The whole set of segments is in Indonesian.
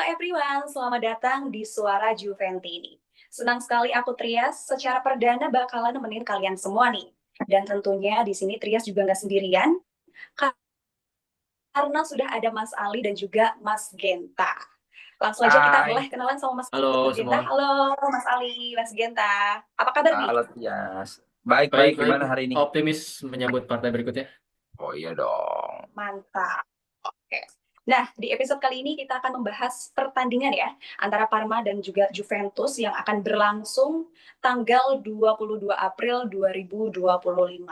everyone, selamat datang di Suara Juventini. Senang sekali aku Trias, secara perdana bakalan nemenin kalian semua nih. Dan tentunya di sini Trias juga nggak sendirian, karena sudah ada Mas Ali dan juga Mas Genta. Langsung aja kita Hai, boleh kenalan sama Mas Ali dan Halo Mas Genta. semua. Halo Mas Ali, Mas Genta. Apa kabar nih? halo Tias. Baik, Baik, gimana hari ini? optimis menyambut partai berikutnya. Oh iya dong. Mantap. Oke. Nah, di episode kali ini kita akan membahas pertandingan ya antara Parma dan juga Juventus yang akan berlangsung tanggal 22 April 2025.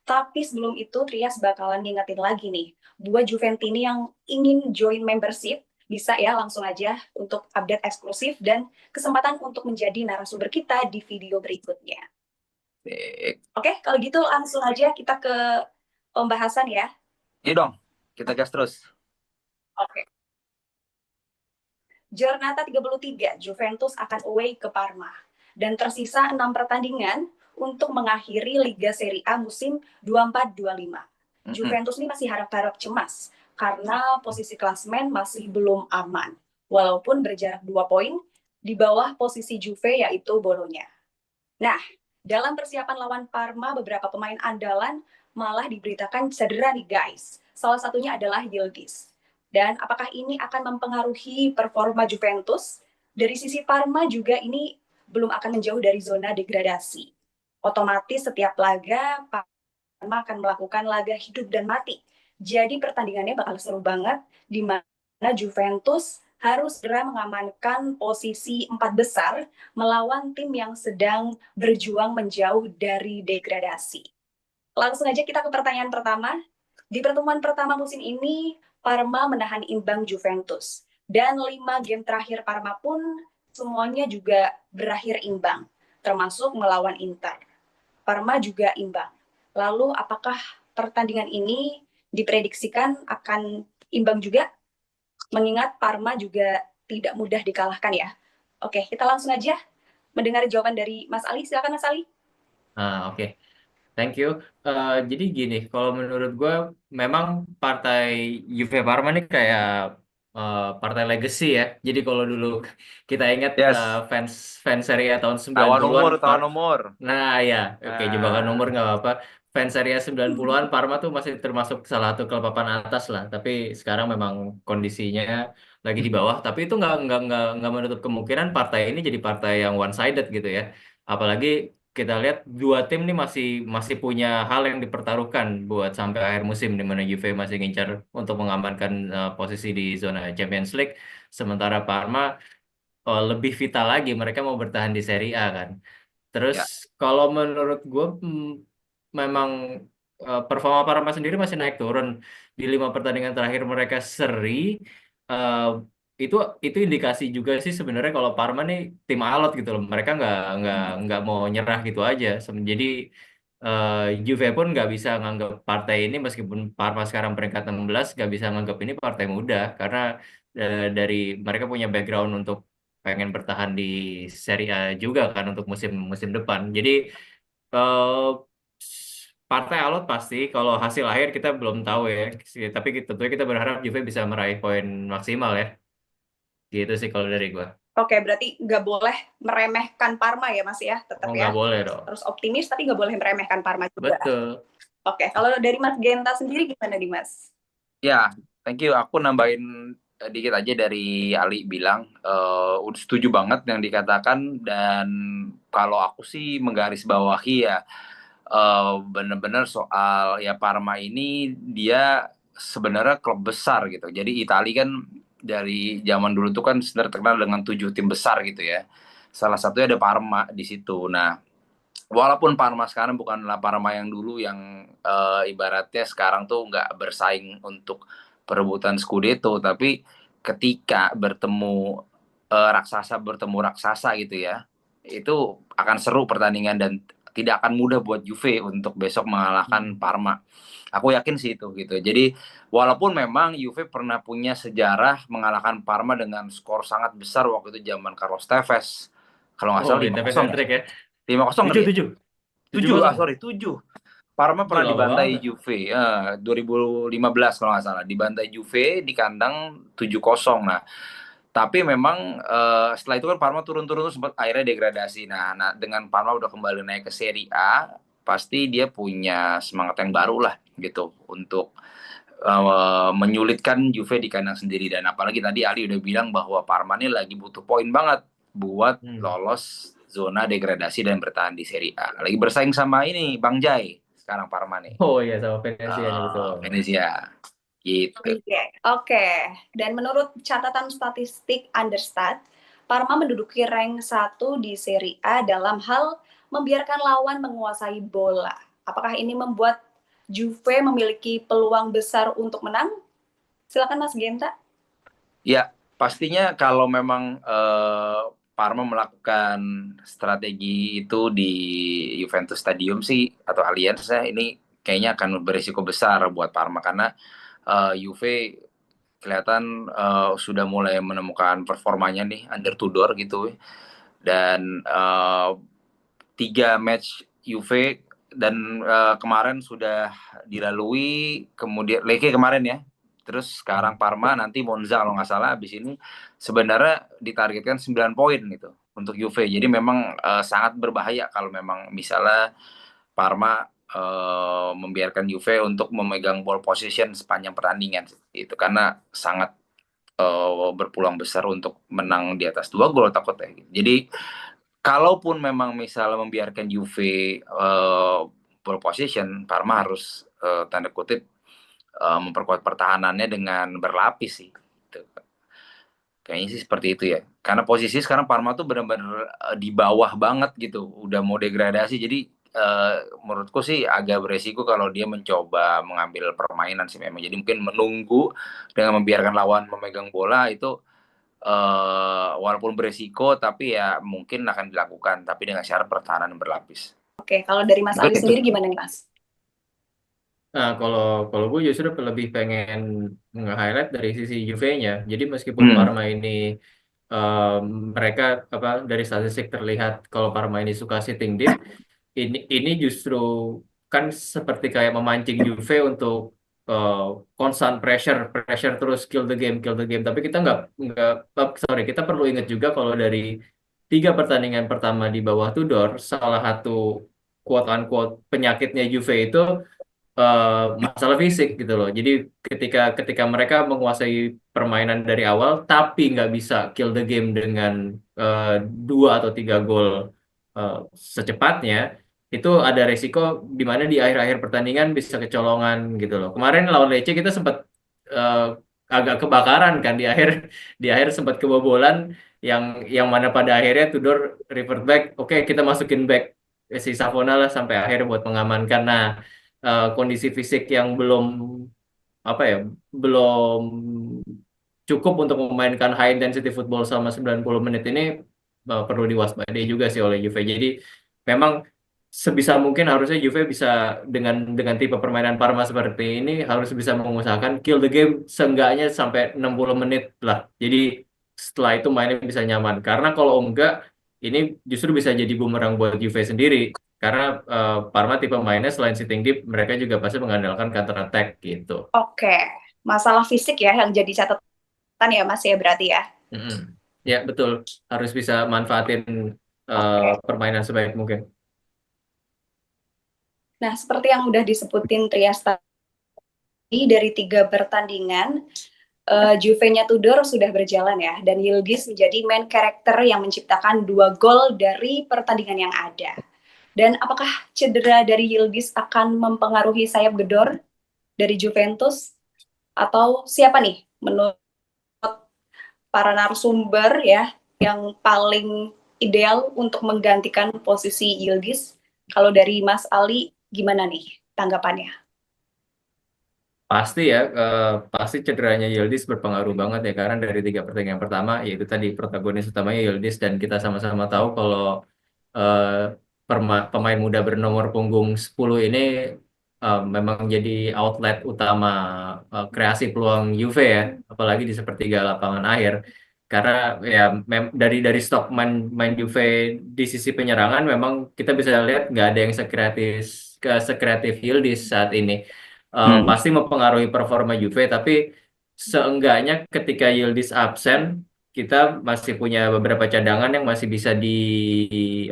Tapi sebelum itu Trias bakalan ngingetin lagi nih buat Juventini yang ingin join membership bisa ya langsung aja untuk update eksklusif dan kesempatan untuk menjadi narasumber kita di video berikutnya. Baik. Oke, kalau gitu langsung aja kita ke pembahasan ya. Ini dong, kita gas terus. Oke. Giornata 33, Juventus akan away ke Parma. Dan tersisa 6 pertandingan untuk mengakhiri Liga Serie A musim 24-25. Juventus ini masih harap-harap cemas karena posisi klasemen masih belum aman. Walaupun berjarak 2 poin di bawah posisi Juve yaitu Bolonya. Nah, dalam persiapan lawan Parma, beberapa pemain andalan malah diberitakan cedera nih guys. Salah satunya adalah Yildiz. Dan apakah ini akan mempengaruhi performa Juventus? Dari sisi Parma juga ini belum akan menjauh dari zona degradasi. Otomatis setiap laga Parma akan melakukan laga hidup dan mati. Jadi pertandingannya bakal seru banget di mana Juventus harus segera mengamankan posisi 4 besar melawan tim yang sedang berjuang menjauh dari degradasi. Langsung aja kita ke pertanyaan pertama. Di pertemuan pertama musim ini, Parma menahan imbang Juventus. Dan 5 game terakhir Parma pun semuanya juga berakhir imbang, termasuk melawan Inter. Parma juga imbang. Lalu apakah pertandingan ini diprediksikan akan imbang juga? Mengingat Parma juga tidak mudah dikalahkan ya. Oke, kita langsung aja mendengar jawaban dari Mas Ali. Silakan Mas Ali. Oke. Thank you. Jadi gini, kalau menurut gue memang partai Juve Parma ini kayak partai legacy ya. Jadi kalau dulu kita ingat Yes, fans fans Serie A tahun tawan 90-an, umur, tawan umur. nah ya, oke jebakan umur Nah, nggak apa-apa. Fans Serie A 90-an Parma tuh masih termasuk salah satu klub papan atas lah. Tapi sekarang memang kondisinya lagi di bawah. Tapi itu nggak menutup kemungkinan partai ini jadi partai yang one sided gitu ya. Apalagi kita lihat dua tim nih masih masih punya hal yang dipertaruhkan buat sampai akhir musim di mana Juve masih ngincar untuk mengamankan posisi di zona Champions League, sementara Parma lebih vital lagi, mereka mau bertahan di Serie A kan. Terus ya, kalau menurut gue memang performa Parma sendiri masih naik turun di 5 pertandingan terakhir mereka seri. eh, itu itu indikasi juga sih sebenarnya kalau Parma nih tim alot gitu loh. Mereka nggak mau nyerah gitu aja. Jadi eh, Juve pun nggak bisa nganggap partai ini meskipun Parma sekarang peringkat 16 nggak bisa nganggap ini partai mudah karena dari mereka punya background untuk pengen bertahan di Serie A juga kan untuk musim musim depan. Jadi eh, partai alot pasti. Kalau hasil akhir kita belum tahu ya. Tapi tentunya kita berharap Juve bisa meraih poin maksimal ya. Gitu sih kalau dari gua. Oke, berarti nggak boleh meremehkan Parma ya Mas ya, Oh tetap nggak ya. boleh dong. Harus optimis tapi nggak boleh meremehkan Parma juga. Betul. Oke, kalau dari Mas Genta sendiri gimana nih Mas? ya, thank you. Aku nambahin dikit aja dari Ali bilang. Udah setuju banget yang dikatakan dan kalau aku sih menggarisbawahi ya bener-bener soal ya Parma ini dia sebenarnya klub besar gitu. Jadi Itali kan dari zaman dulu tuh kan sebenarnya terkenal dengan 7 tim besar gitu ya. Salah satunya ada Parma di situ. Nah, walaupun Parma sekarang bukanlah Parma yang dulu yang ibaratnya sekarang tuh nggak bersaing untuk perebutan Scudetto, tapi ketika bertemu raksasa bertemu raksasa gitu ya, itu akan seru pertandingan dan tidak akan mudah buat Juve untuk besok mengalahkan Hmm. Parma. Aku yakin sih itu gitu. Jadi walaupun memang Juve pernah punya sejarah mengalahkan Parma dengan skor sangat besar waktu itu zaman Carlos Tevez. Kalau nggak Oh salah di lima TP kosong ya. Centric ya. 5-0 Tujuh kali ya? tujuh tujuh 7, kosong. sorry 7. Parma Itu pernah lama dibantai banget. Juve, 2015 kalau nggak salah. Dibantai Juve di kandang 7-0. Nah, Tapi memang setelah itu kan Parma turun-turun tuh sempat akhirnya degradasi. Nah, dengan Parma udah kembali naik ke Serie A, pasti dia punya semangat yang baru lah gitu untuk menyulitkan Juve di kandang sendiri. Dan apalagi tadi Ali udah bilang bahwa Parma ini lagi butuh poin banget buat lolos zona degradasi dan bertahan di Serie A. Lagi bersaing sama ini Bang Jai sekarang Parma nih. Oh iya, sama Venezia nih, betul. Venezia. Gitu. Oke. Dan menurut catatan statistik Understat, Parma menduduki rank 1 di Serie A dalam hal membiarkan lawan menguasai bola. Apakah ini membuat Juve memiliki peluang besar untuk menang? Silakan Mas Genta. Ya, pastinya kalau memang Parma melakukan strategi itu di Juventus Stadium sih atau Allianz ya, ini kayaknya akan berisiko besar buat Parma karena Juve kelihatan sudah mulai menemukan performanya nih under Tudor gitu. Dan 3 match Juve dan kemarin sudah dilalui, kemudian Lecce kemarin ya. Terus sekarang Parma, nanti Monza kalau nggak salah habis ini sebenarnya ditargetkan 9 poin gitu untuk Juve. Jadi memang sangat berbahaya kalau memang misalnya Parma membiarkan Juve untuk memegang ball position sepanjang pertandingan itu karena sangat berpeluang besar untuk menang di atas 2 gol takutnya. Jadi kalaupun memang misalnya membiarkan Juve ball position, Parma harus tanda kutip memperkuat pertahanannya dengan berlapis sih. Gitu. Kayaknya sih seperti itu ya. Karena posisi sekarang Parma tuh benar-benar di bawah banget gitu, udah mau degradasi. Jadi menurutku sih agak beresiko kalau dia mencoba mengambil permainan sih memang. Jadi mungkin menunggu dengan membiarkan lawan memegang bola itu walaupun beresiko tapi ya mungkin akan dilakukan tapi dengan syarat pertahanan berlapis. Oke, kalau dari Mas Ali sendiri gimana nih Mas? Nah, kalau gue justru lebih pengen nge-highlight dari sisi Juve-nya. Jadi meskipun Parma ini mereka dari statistik terlihat kalau Parma ini suka sitting deep, ini justru kan seperti kayak memancing Juve untuk constant pressure terus kill the game. Tapi kita kita perlu ingat juga kalau dari 3 pertandingan pertama di bawah Tudor, salah satu quote unquote penyakitnya Juve itu masalah fisik gitu loh. Jadi ketika mereka menguasai permainan dari awal, tapi nggak bisa kill the game dengan 2 atau 3 gol secepatnya, itu ada resiko di mana di akhir-akhir pertandingan bisa kecolongan gitu loh. Kemarin lawan Lecce kita sempat agak kebakaran kan di akhir sempat kebobolan yang mana pada akhirnya Tudor revert back. Oke, kita masukin back si Savona lah sampai akhir buat mengamankan. Nah, kondisi fisik yang belum cukup untuk memainkan high intensity football selama 90 menit ini perlu diwaspadai juga sih oleh Juve. Jadi memang sebisa mungkin harusnya Juve bisa dengan tipe permainan Parma seperti ini harus bisa mengusahakan kill the game seenggaknya sampai 60 menit lah. Jadi setelah itu mainnya bisa nyaman. Karena kalau enggak ini justru bisa jadi bumerang buat Juve sendiri. Karena Parma tipe mainnya selain sitting deep, mereka juga pasti mengandalkan counter attack gitu. Oke, masalah fisik ya yang jadi catatan ya Mas ya berarti ya. Ya betul, harus bisa manfaatin permainan sebaik mungkin. Nah, seperti yang udah disebutin Trias tadi, dari 3 pertandingan, Juve-nya Tudor sudah berjalan ya, dan Yildiz menjadi main karakter yang menciptakan 2 gol dari pertandingan yang ada. Dan apakah cedera dari Yildiz akan mempengaruhi sayap gedor dari Juventus? Atau siapa nih menurut para narasumber ya yang paling ideal untuk menggantikan posisi Yildiz? Kalau dari Mas Ali, gimana nih tanggapannya? Pasti ya, pasti cederanya Yildiz berpengaruh banget ya, karena dari 3 pertandingan pertama, yaitu tadi protagonis utamanya Yildiz, dan kita sama-sama tahu kalau pemain muda bernomor punggung 10 ini memang jadi outlet utama kreasi peluang Juve ya, apalagi di sepertiga lapangan akhir. Karena ya dari stok main Juve di sisi penyerangan memang kita bisa lihat nggak ada yang sekreatif Yildiz saat ini. Pasti mempengaruhi performa Juve, tapi seenggaknya ketika Yildiz absen, kita masih punya beberapa cadangan yang masih bisa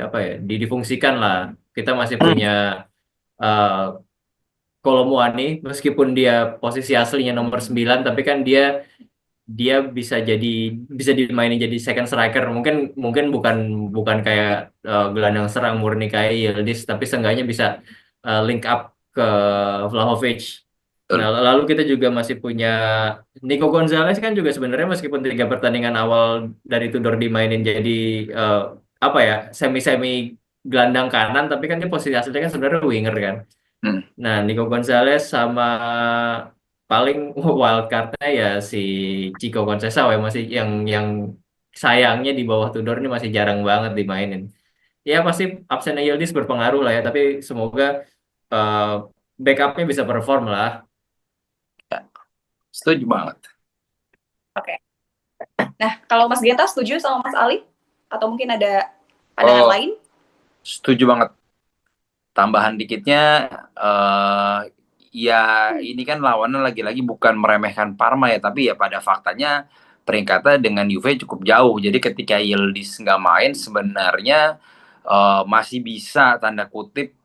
apa ya, difungsikan lah. Kita masih punya eh Kolomuani, meskipun dia posisi aslinya nomor 9, tapi kan dia dia bisa dimainin jadi second striker. Mungkin mungkin bukan bukan kayak gelandang serang murni kayak Yildiz, tapi seenggaknya bisa link up ke Vlahovic. Nah, Betul. lalu kita juga masih punya Nico Gonzalez, kan juga sebenarnya meskipun 3 pertandingan awal dari Tudor dimainin jadi eh, apa ya, semi-semi gelandang kanan, tapi kan dia posisi aslinya kan sebenarnya winger kan. Hmm. Nah, Nico Gonzalez sama paling wildcardnya ya si Chico Conceição ya, masih yang sayangnya di bawah Tudor ini masih jarang banget dimainin. Ya pasti absennya Yildiz berpengaruh lah ya, tapi semoga eh, backupnya bisa perform lah. Ya, setuju banget. Oke. Nah, kalau Mas Genta setuju sama Mas Ali? Atau mungkin ada pandangan Oh, lain? setuju banget. Tambahan dikitnya, ya ini kan lawannya lagi-lagi bukan meremehkan Parma ya, tapi ya pada faktanya peringkatnya dengan Juve cukup jauh. Jadi ketika Yildiz nggak main, sebenarnya masih bisa tanda kutip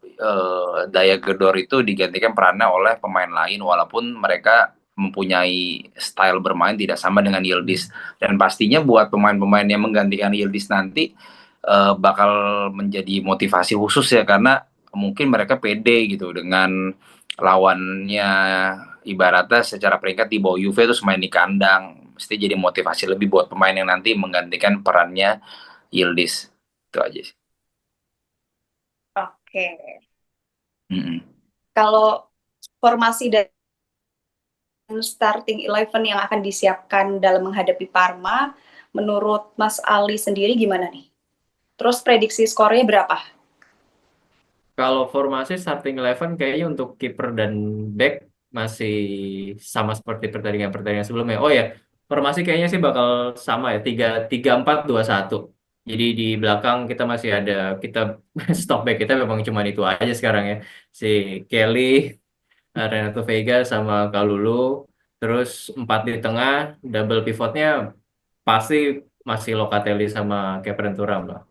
Daya Gedor itu digantikan perannya oleh pemain lain, walaupun mereka mempunyai style bermain tidak sama dengan Yildiz. Dan pastinya buat pemain-pemain yang menggantikan Yildiz nanti bakal menjadi motivasi khusus ya, karena mungkin mereka pede gitu dengan lawannya, ibaratnya secara peringkat di bawah Juve terus main di kandang, mesti jadi motivasi lebih buat pemain yang nanti menggantikan perannya Yildiz. Itu aja sih. Oke. Mm-mm. Kalau formasi dan starting 11 yang akan disiapkan dalam menghadapi Parma, menurut Mas Ali sendiri gimana nih? Terus prediksi skornya berapa? Kalau formasi starting 11 kayaknya untuk kiper dan back masih sama seperti pertandingan-pertandingan sebelumnya. Oh ya, formasi kayaknya sih bakal sama ya, 3-4-2-1. Jadi di belakang kita masih ada, kita stok back kita memang cuma itu aja sekarang ya. Si Kelly, Renato Veiga sama Kalulu. Terus 4 di tengah, double pivotnya pasti masih Locatelli sama Kevin Thuram lah.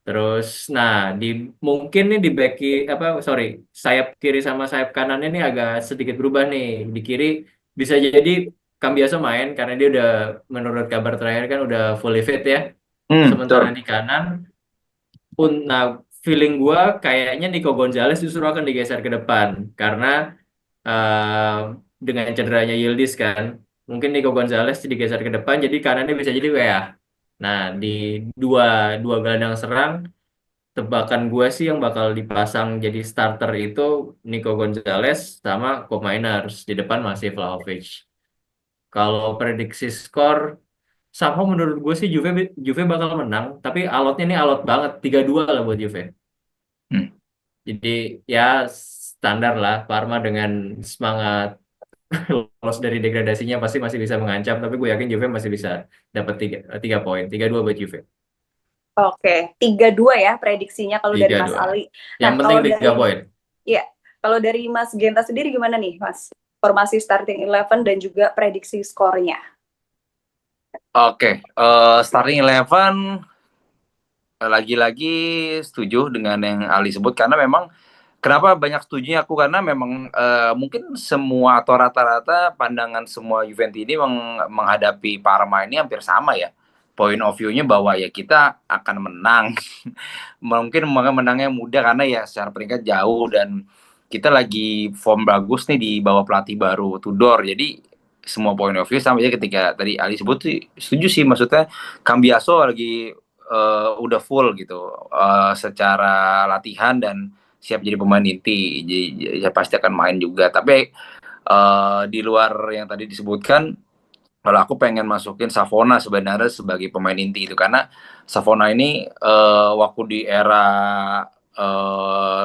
Terus, nah mungkin nih di back apa sorry, sayap kiri sama sayap kanan ini agak sedikit berubah nih. Di kiri bisa jadi Cambiaso main karena dia udah, menurut kabar terakhir kan udah fully fit ya. Sementara Betul. di kanan pun, nah feeling gua kayaknya Nico Gonzalez justru akan digeser ke depan karena eh, dengan cederanya Yildiz kan, mungkin Nico Gonzalez digeser ke depan jadi kanannya bisa jadi WA. Nah, di dua dua gelandang serang, tebakan gue sih yang bakal dipasang jadi starter itu Nico Gonzalez sama Koopmeiners. Di depan masih Vlahovic. Kalau prediksi skor, sama menurut gue sih Juve Juve bakal menang, tapi alotnya ini alot banget, 3-2 lah buat Juve. Hmm. Jadi ya standar lah, Parma dengan semangat lolos dari degradasinya pasti masih bisa mengancam, tapi gue yakin Juve masih bisa dapat 3 poin, 3-2 buat Juve. Oke, 3-2 ya prediksinya kalau dari Mas 3-2. Ali. Yang Nah, penting kalau 3 dari poin. ya, kalau dari Mas Genta sendiri gimana nih, Mas? Formasi starting 11 dan juga prediksi skornya. Oke, starting 11 lagi-lagi setuju dengan yang Ali sebut, karena memang kenapa banyak setujunya aku, karena memang mungkin semua atau rata-rata pandangan semua Juventus ini menghadapi Parma ini hampir sama ya. Point of view-nya bahwa ya kita akan menang. Mungkin menangnya mudah karena ya secara peringkat jauh, dan kita lagi form bagus nih di bawah pelatih baru Tudor. Jadi semua point of view sama aja. Ketika tadi Ali sebut sih setuju sih, maksudnya Cambiaso lagi udah full gitu secara latihan dan siap jadi pemain inti, jadi ya pasti akan main juga. Tapi di luar yang tadi disebutkan, kalau aku pengen masukin Savona sebenarnya sebagai pemain inti itu, karena Savona ini waktu di era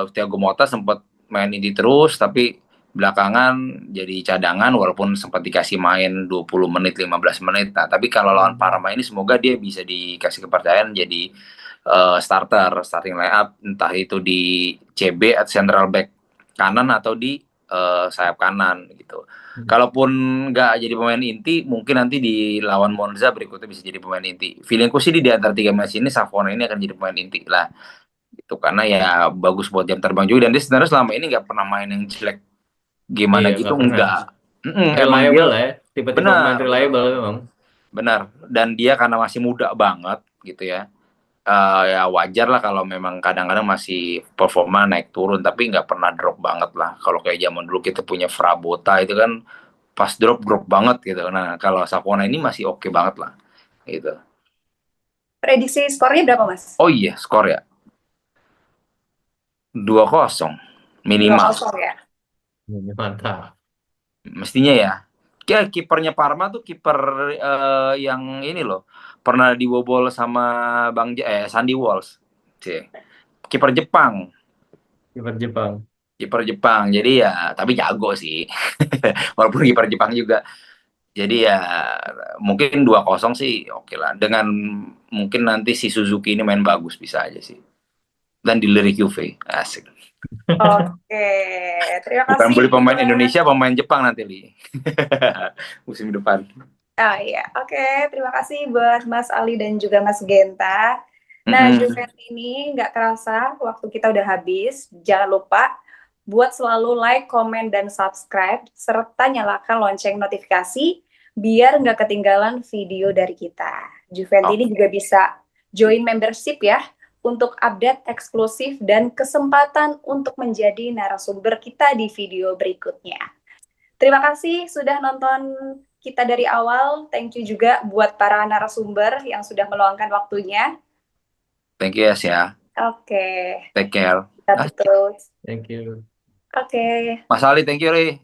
Thiago Motta sempat main inti terus, tapi belakangan jadi cadangan walaupun sempat dikasih main 20 menit 15 menit. Nah, tapi kalau lawan Parma ini semoga dia bisa dikasih kepercayaan jadi starting line up, entah itu di CB at central back kanan atau di sayap kanan gitu. Kalaupun nggak jadi pemain inti, mungkin nanti di lawan Monza berikutnya bisa jadi pemain inti. Feelingku sih di antara 3 match ini Savona ini akan jadi pemain inti lah. Itu karena ya bagus buat jam terbang juga, dan dia sebenarnya selama ini nggak pernah main yang jelek gimana Iya, gitu, nggak pernah. enggak. Emang Reliable dia lah ya. Tipe-tipe pemain benar, reliable memang. benar. Dan dia karena masih muda banget gitu ya. Ya wajar lah kalau memang kadang-kadang masih performa naik turun, tapi nggak pernah drop banget lah. Kalau kayak zaman dulu kita punya Frabota itu kan pas drop banget gitu. Nah kalau Savona ini masih oke banget lah gitu. Prediksi skornya berapa, Mas? Oh iya, skor ya 2-0 minimal 2-0 ya. Mantap. mestinya ya. Kayak kipernya Parma tuh kiper yang ini loh, pernah dibobol sama Sandy Walsh, kiper Jepang. Kiper Jepang. Kiper Jepang, jadi ya tapi jago sih. Walaupun kiper Jepang juga. Jadi ya mungkin 2-0 sih oke lah. Dengan mungkin nanti si Suzuki ini main bagus bisa aja sih. Dan dilirik Juve. Asik. Oke, terima Bukan kasih beli pemain buat Indonesia, pemain Jepang nanti, Li. Musim depan. Ah iya, oke. Terima kasih buat Mas Ali dan juga Mas Genta. Nah, Mm-mm. Juven ini nggak kerasa waktu kita udah habis. Jangan lupa buat selalu like, komen, dan subscribe, serta nyalakan lonceng notifikasi biar nggak ketinggalan video dari kita. Juven ini juga bisa join membership ya untuk update eksklusif dan kesempatan untuk menjadi narasumber kita di video berikutnya. Terima kasih sudah nonton kita dari awal. Thank you juga buat para narasumber yang sudah meluangkan waktunya. Thank you ya. Oke. Take care. Kita tutup. Thank you. Oke. Mas Ali, thank you, Ri.